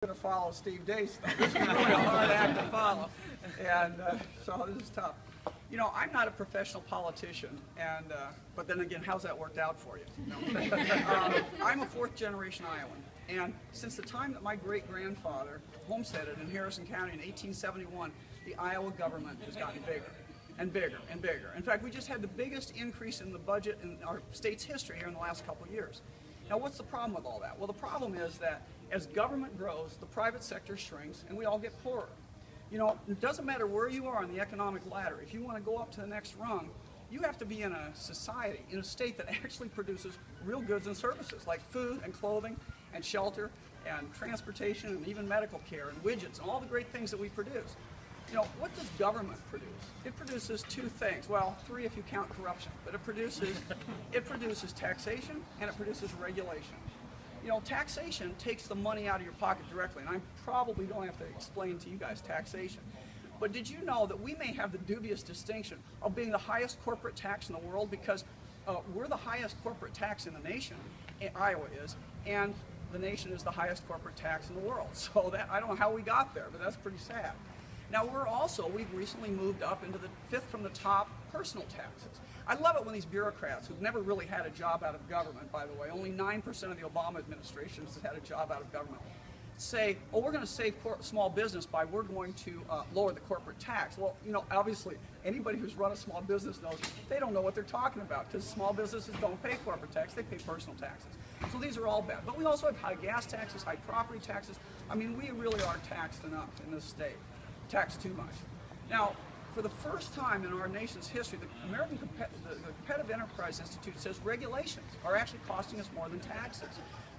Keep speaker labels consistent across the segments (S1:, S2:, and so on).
S1: Going to follow Steve Day's stuff. This is really a hard act to follow, and so this is tough. You know, I'm not a professional politician, and but then again, how's that worked out for you? I'm a fourth-generation Iowan, and since the time that my great-grandfather homesteaded in Harrison County in 1871, the Iowa government has gotten bigger and bigger and bigger. In fact, we just had the biggest increase in the budget in our state's history here in the last couple of years. Now, what's the problem with all that? Well, the problem is that as government grows, the private sector shrinks, and we all get poorer. You know, it doesn't matter where you are on the economic ladder. If you want to go up to the next rung, you have to be in a society, in a state that actually produces real goods and services, like food and clothing and shelter and transportation and even medical care and widgets and all the great things that we produce. You know, what does government produce? It produces two things. Well, three if you count corruption. But it produces taxation and it produces regulation. You know, taxation takes the money out of your pocket directly, and I probably don't have to explain to you guys taxation. But did you know that we may have the dubious distinction of being the highest corporate tax in the world because we're the highest corporate tax in the nation, Iowa is, and the nation is the highest corporate tax in the world. So that, I don't know how we got there, but that's pretty sad. Now we've recently moved up into the fifth from the top personal taxes. I love it when these bureaucrats who've never really had a job out of government, by the way, only 9% of the Obama administration has had a job out of government, say, oh, we're going to save small business by we're going to lower the corporate tax. Well, you know, obviously, anybody who's run a small business knows they don't know what they're talking about because small businesses don't pay corporate tax, they pay personal taxes. So these are all bad. But we also have high gas taxes, high property taxes. I mean, we really are taxed enough in this state. Taxed too much. Now, for the first time in our nation's history, the Competitive Enterprise Institute says regulations are actually costing us more than taxes.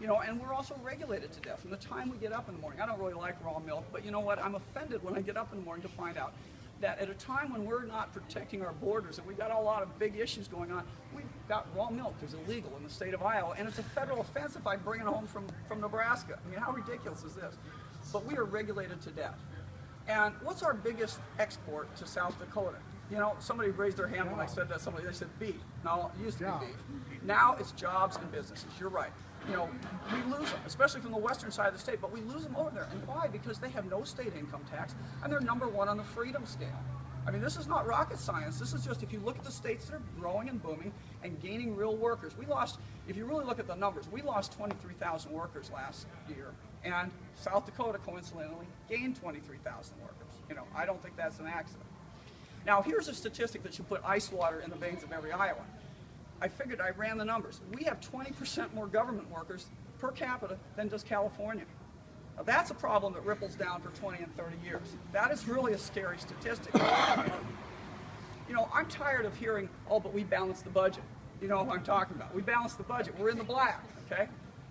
S1: You know, and we're also regulated to death from the time we get up in the morning. I don't really like raw milk, but you know what? I'm offended when I get up in the morning to find out that at a time when we're not protecting our borders and we've got a lot of big issues going on, we've got raw milk is illegal in the state of Iowa, and it's a federal offense if I bring it home from Nebraska. I mean, how ridiculous is this? But we are regulated to death. And what's our biggest export to South Dakota? You know, somebody raised their hand when I said that. They said beef. No, it used to be beef. Now it's jobs and businesses. You're right. You know, we lose them, especially from the western side of the state, but we lose them over there. And why? Because they have no state income tax, and they're number one on the freedom scale. I mean, this is not rocket science. This is just, if you look at the states that are growing and booming and gaining real workers. We lost, if you really look at the numbers, we lost 23,000 workers last year. And South Dakota, coincidentally, gained 23,000 workers. You know, I don't think that's an accident. Now, here's a statistic that should put ice water in the veins of every Iowan. I figured, I ran the numbers. We have 20% more government workers per capita than does California. Now, that's a problem that ripples down for 20 and 30 years. That is really a scary statistic. You know, I'm tired of hearing, oh, but we balanced the budget. You know what I'm talking about. We balanced the budget. We're in the black, okay?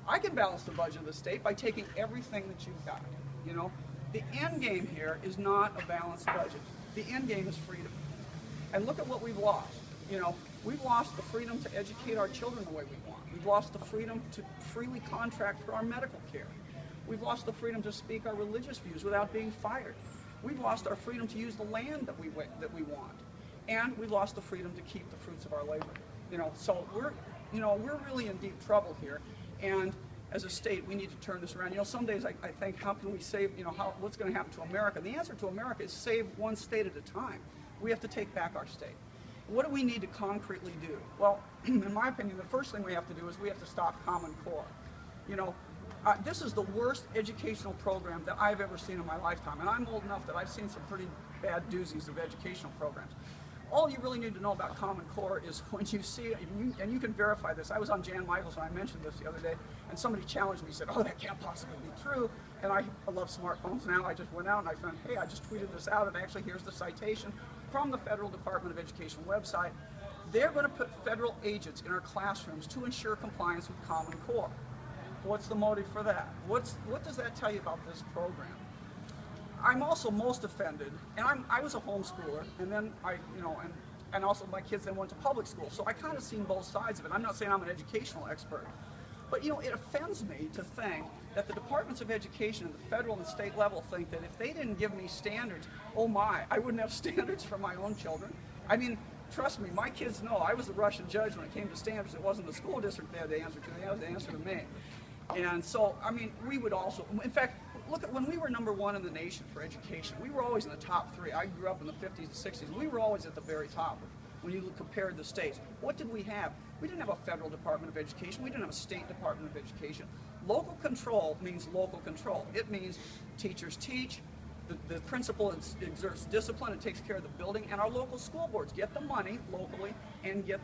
S1: I can balance the budget of the state by taking everything that you've got. You know, the end game here is not a balanced budget. The end game is freedom. And look at what we've lost. You know, we've lost the freedom to educate our children the way we want. We've lost the freedom to freely contract for our medical care. We've lost the freedom to speak our religious views without being fired. We've lost our freedom to use the land that we want. And we've lost the freedom to keep the fruits of our labor. You know, so we're really in deep trouble here. And as a state, we need to turn this around. You know, some days I think, how can we save, you know, what's going to happen to America? The answer to America is save one state at a time. We have to take back our state. What do we need to concretely do? Well, in my opinion, the first thing we have to do is we have to stop Common Core. You know, this is the worst educational program that I've ever seen in my lifetime. And I'm old enough that I've seen some pretty bad doozies of educational programs. All you really need to know about Common Core is when you see it, and you can verify this. I was on Jan Michaels and I mentioned this the other day, and somebody challenged me, said, oh, that can't possibly be true. And I love smartphones now. I just went out and I found, hey, I just tweeted this out, and actually here's the citation from the Federal Department of Education website. They're going to put federal agents in our classrooms to ensure compliance with Common Core. What's the motive for that? What does that tell you about this program? I'm also most offended, and I was a homeschooler, and then and also my kids then went to public school, so I kind of seen both sides of it. I'm not saying I'm an educational expert, but you know, it offends me to think that the departments of education at the federal and the state level think that if they didn't give me standards, oh my, I wouldn't have standards for my own children. I mean, trust me, my kids know I was the Russian judge when it came to standards. It wasn't the school district they had to answer to, they had to answer to me. And so, I mean, we would also, in fact, look at when we were #1 in the nation for education. We were always in the top 3. I grew up in the 50s and 60s. We were always at the very top when you compared the states. What did we have? We didn't have a federal Department of Education. We didn't have a state Department of Education. Local control means local control. It means teachers teach, the principal exerts discipline and takes care of the building, and our local school boards get the money locally and get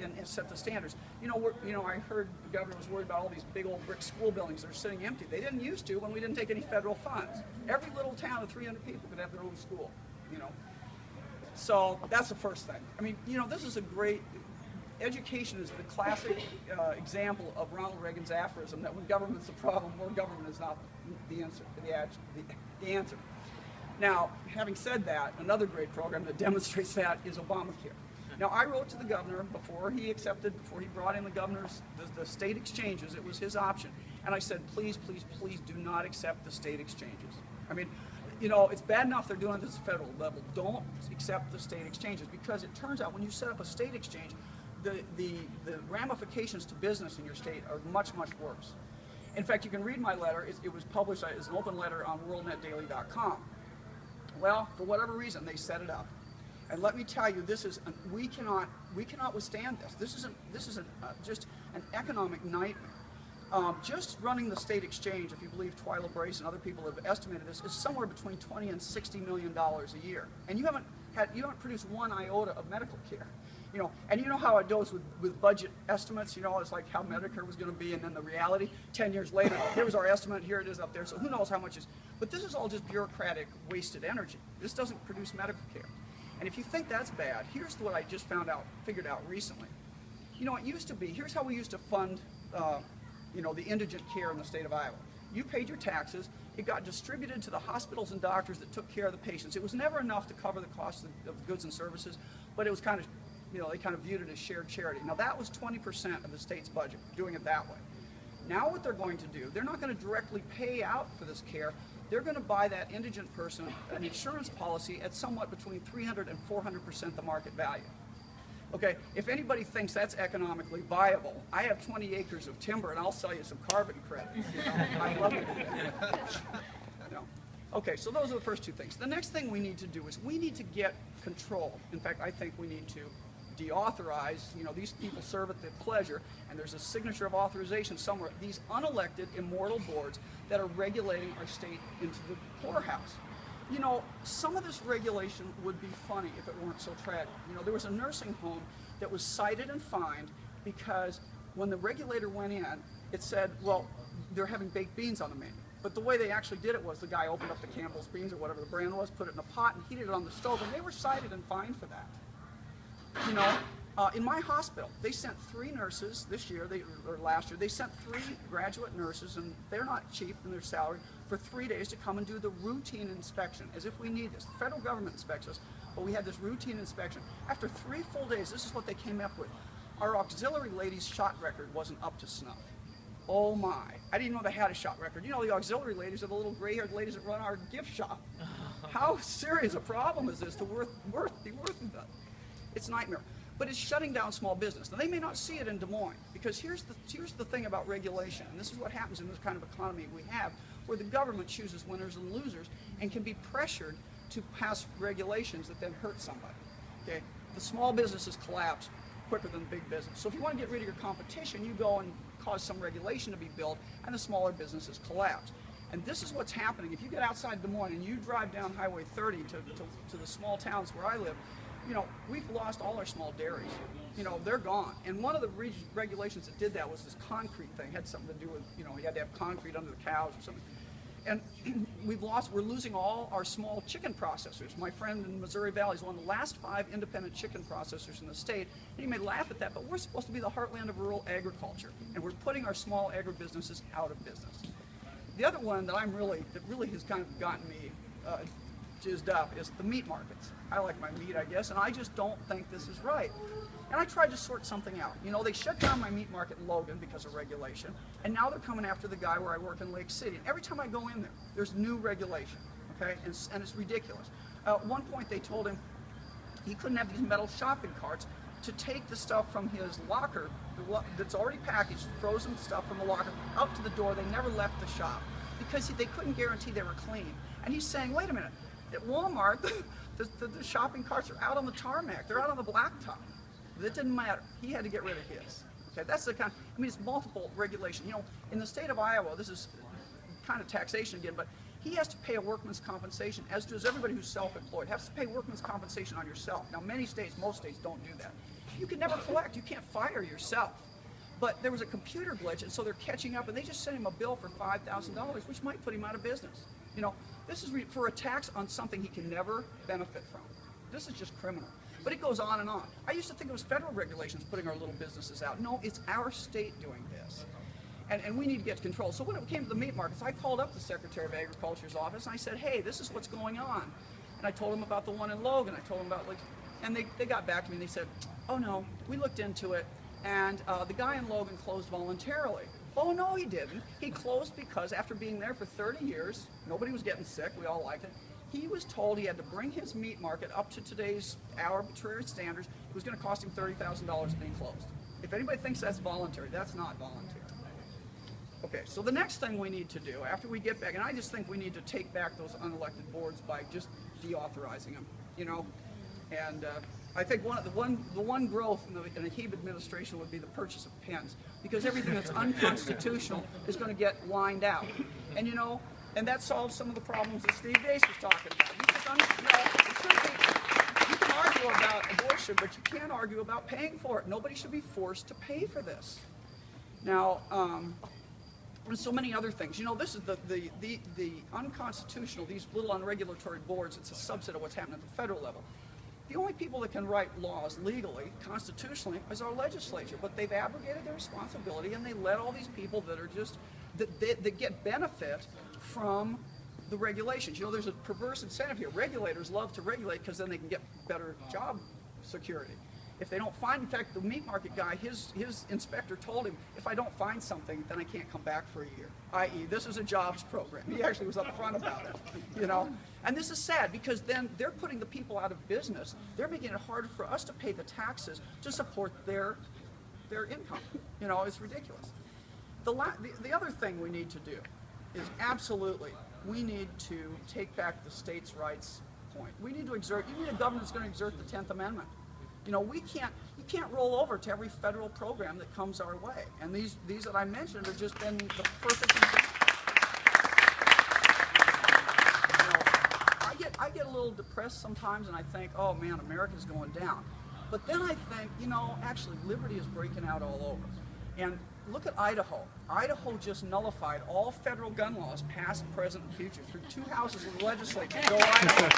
S1: and set the standards. You know, I heard the governor was worried about all these big old brick school buildings that are sitting empty. They didn't used to when we didn't take any federal funds. Every little town of 300 people could have their own school, you know. So that's the first thing. I mean, you know, this is a great, education is the classic example of Ronald Reagan's aphorism that when government's the problem, more government is not the answer. The answer. Now, having said that, another great program that demonstrates that is Obamacare. Now, I wrote to the governor before he brought in the state exchanges. It was his option. And I said, please, please, please do not accept the state exchanges. I mean, you know, it's bad enough they're doing this at the federal level. Don't accept the state exchanges, because it turns out when you set up a state exchange, the ramifications to business in your state are much, much worse. In fact, you can read my letter. It was published as an open letter on worldnetdaily.com. Well, for whatever reason, they set it up. And let me tell you, we cannot withstand this. This is just an economic nightmare. Just running the state exchange, if you believe Twyla Brace and other people have estimated this, is somewhere between $20 and $60 million a year. And you haven't produced one iota of medical care. You know, and you know how it goes with budget estimates. You know, it's like how Medicare was going to be, and then the reality 10 years later, here was our estimate, here it is up there. So who knows how much is, but this is all just bureaucratic wasted energy. This doesn't produce medical care. And if you think that's bad, here's what I just figured out recently. You know, it used to be, here's how we used to fund, you know, the indigent care in the state of Iowa. You paid your taxes, it got distributed to the hospitals and doctors that took care of the patients. It was never enough to cover the cost of goods and services, but it was kind of, you know, they kind of viewed it as shared charity. Now that was 20% of the state's budget, doing it that way. Now what they're going to do, they're not going to directly pay out for this care. They're going to buy that indigent person an insurance policy at somewhat between 300 and 400% the market value. Okay, if anybody thinks that's economically viable, I have 20 acres of timber and I'll sell you some carbon credits. You know? I'd love to do that. No. Okay, so those are the first two things. The next thing we need to do is we need to get control. In fact, I think we need to deauthorize, you know, these people serve at their pleasure, and there's a signature of authorization somewhere, these unelected immortal boards that are regulating our state into the poorhouse. You know, some of this regulation would be funny if it weren't so tragic. You know, there was a nursing home that was cited and fined because when the regulator went in, it said, well, they're having baked beans on the menu. But the way they actually did it was the guy opened up the Campbell's beans or whatever the brand was, put it in a pot and heated it on the stove, and they were cited and fined for that. You know, in my hospital, they sent 3 nurses this year, or last year, they sent 3 graduate nurses, and they're not cheap in their salary, for 3 days to come and do the routine inspection, as if we need this. The federal government inspects us, but we had this routine inspection. After 3 full days, this is what they came up with. Our auxiliary ladies' shot record wasn't up to snuff. Oh my, I didn't know they had a shot record. You know, the auxiliary ladies are the little gray-haired ladies that run our gift shop. How serious a problem is this to be worth that? It's a nightmare. But it's shutting down small business. Now, they may not see it in Des Moines, because here's the thing about regulation, and this is what happens in this kind of economy we have, where the government chooses winners and losers and can be pressured to pass regulations that then hurt somebody. Okay? The small businesses collapse quicker than big business. So if you want to get rid of your competition, you go and cause some regulation to be built, and the smaller businesses collapse. And this is what's happening. If you get outside Des Moines and you drive down Highway 30 to the small towns where I live, you know, we've lost all our small dairies. You know, they're gone. And one of the regulations that did that was this concrete thing. It had something to do with, you know, you had to have concrete under the cows or something. And we're losing all our small chicken processors. My friend in Missouri Valley is one of the last 5 independent chicken processors in the state. And you may laugh at that, but we're supposed to be the heartland of rural agriculture. And we're putting our small agribusinesses out of business. The other one that really has kind of gotten me jizzed up is the meat markets. I like my meat, I guess, and I just don't think this is right. And I tried to sort something out. You know, they shut down my meat market in Logan because of regulation, and now they're coming after the guy where I work in Lake City. And every time I go in there, there's new regulation, okay? And it's ridiculous. At one point, they told him he couldn't have these metal shopping carts to take the stuff from his locker that's already packaged, frozen stuff from the locker, out to the door. They never left the shop. because they couldn't guarantee they were clean. And he's saying, wait a minute, at Walmart, the shopping carts are out on the tarmac, they're out on the blacktop. That didn't matter. He had to get rid of his. Okay, that's the kind. I mean, it's multiple regulation. You know, in the state of Iowa, this is kind of taxation again, but he has to pay a workman's compensation, as does everybody who's self-employed. Has to pay workman's compensation on yourself. Now, many states, most states don't do that. You can never collect. You can't fire yourself. But there was a computer glitch, and so they're catching up, and they just sent him a bill for $5,000, which might put him out of business. You know, this is for a tax on something he can never benefit from. This is just criminal. But it goes on and on. I used to think it was federal regulations putting our little businesses out. No, it's our state doing this. And we need to get control. So when it came to the meat markets, I called up the Secretary of Agriculture's office and I said, hey, this is what's going on. And I told them about the one in Logan. I told them about, like, and they got back to me and they said, oh no, we looked into it and the guy in Logan closed voluntarily. Oh no, he didn't. He closed because after being there for 30 years, nobody was getting sick, we all liked it. He was told he had to bring his meat market up to today's arbitrary standards. It was going to cost him $30,000 and he closed. If anybody thinks that's voluntary, that's not voluntary. Okay, so the next thing we need to do after we get back, and I just think we need to take back those unelected boards by just deauthorizing them, you know, and I think the one growth in the Hieb administration would be the purchase of pens, because everything that's unconstitutional is going to get lined out, and you know, and that solves some of the problems that Steve Dace was talking about. You can argue about abortion, but you can't argue about paying for it. Nobody should be forced to pay for this. Now, and so many other things. You know, this is the unconstitutional, these little unregulatory boards, it's a subset of what's happening at the federal level. The only people that can write laws legally, constitutionally, is our legislature, but they've abrogated their responsibility and they let all these people that are just, that get benefit from the regulations. You know, there's a perverse incentive here. Regulators love to regulate because then they can get better job security. If they don't find, in fact, the meat market guy, his inspector told him, if I don't find something, then I can't come back for a year, i.e. this is a jobs program. He actually was upfront about it, you know. And this is sad because then they're putting the people out of business. They're making it harder for us to pay the taxes to support their income. You know, it's ridiculous. The other thing we need to do is absolutely, we need to take back the states' rights point. We need to exert, you need a government that's going to exert the 10th Amendment. You know, you can't roll over to every federal program that comes our way. And these that I mentioned have just been the perfect example. You know, I get a little depressed sometimes and I think, oh man, America's going down. But then I think, you know, actually liberty is breaking out all over. And look at Idaho. Idaho just nullified all federal gun laws, past, present, and future, through 2 houses of the legislature. Go Idaho.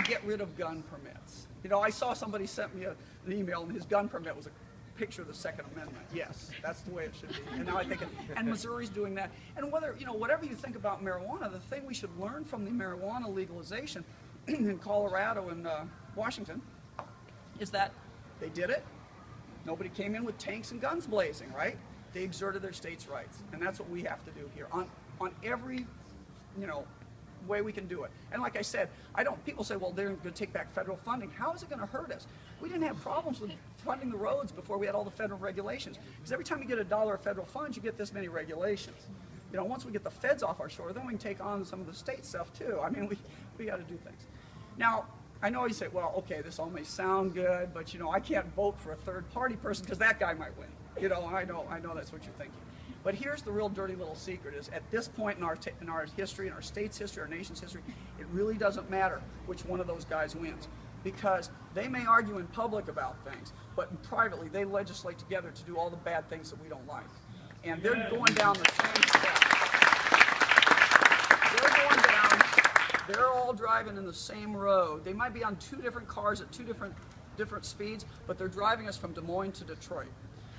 S1: Get rid of gun permits. You know, I saw somebody sent me an email and his gun permit was a picture of the Second Amendment. Yes, that's the way it should be. And now I think, and Missouri's doing that. And whether, you know, whatever you think about marijuana, the thing we should learn from the marijuana legalization in Colorado and Washington is that they did it. Nobody came in with tanks and guns blazing, right? They exerted their states' rights. And that's what we have to do here on every, you know, way we can do it. And like I said, people say, well, they're going to take back federal funding. How is it going to hurt us? We didn't have problems with funding the roads before we had all the federal regulations. Because every time you get $1 of federal funds, you get this many regulations. You know, once we get the feds off our shore, then we can take on some of the state stuff too. I mean, we got to do things. Now, I know you say, well, okay, this all may sound good, but you know, I can't vote for a third-party person because that guy might win. You know, I know that's what you're thinking. But here's the real dirty little secret is at this point in our history, in our state's history, our nation's history, it really doesn't matter which one of those guys wins. Because they may argue in public about things, but privately they legislate together to do all the bad things that we don't like. And they're going down the same steps. They're going down, they're all driving in the same road. They might be on 2 different cars at 2 different speeds, but they're driving us from Des Moines to Detroit.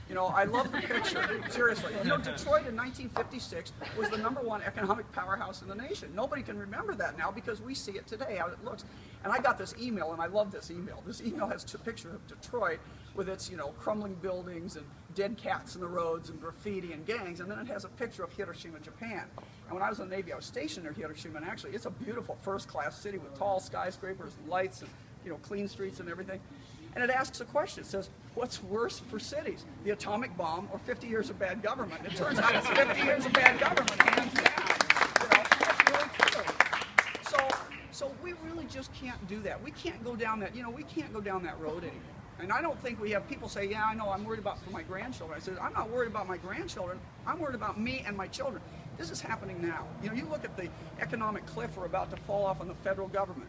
S1: You know, I love the picture, seriously. You know, Detroit in 1956 was the #1 economic powerhouse in the nation. Nobody can remember that now because we see it today, how it looks. And I got this email, and I love this email. This email has a picture of Detroit with its, you know, crumbling buildings and dead cats in the roads and graffiti and gangs, and then it has a picture of Hiroshima, Japan. And when I was in the Navy, I was stationed near Hiroshima, and actually it's a beautiful first-class city with tall skyscrapers and lights and, you know, clean streets and everything. And it asks a question. It says, what's worse for cities, the atomic bomb or 50 years of bad government? It turns out it's 50 years of bad government, hands down. You know, that's really true. So we really just can't do that. We can't go down that, we can't go down that road anymore. And I don't think we have people say, yeah, I know, I'm worried about for my grandchildren. I said, I'm not worried about my grandchildren. I'm worried about me and my children. This is happening now. You look at the economic cliff we're about to fall off on the federal government.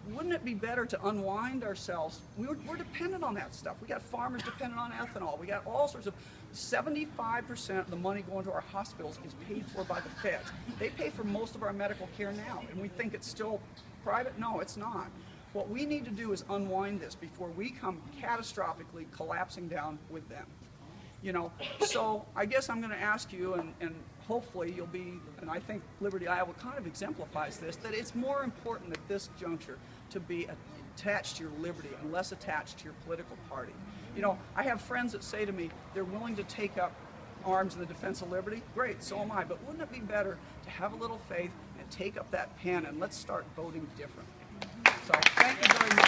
S1: Wouldn't it be better to unwind ourselves? We're dependent on that stuff. We got farmers dependent on ethanol. We got all sorts of, 75% of the money going to our hospitals is paid for by the feds. They pay for most of our medical care now, and we think it's still private? No, it's not. What we need to do is unwind this before we come catastrophically collapsing down with them. So I guess I'm going to ask you, and hopefully you'll be, and I think Liberty Iowa kind of exemplifies this, that it's more important at this juncture to be attached to your liberty and less attached to your political party. I have friends that say to me they're willing to take up arms in the defense of liberty. Great, so am I, but wouldn't it be better to have a little faith and take up that pen and let's start voting differently? So thank you very much.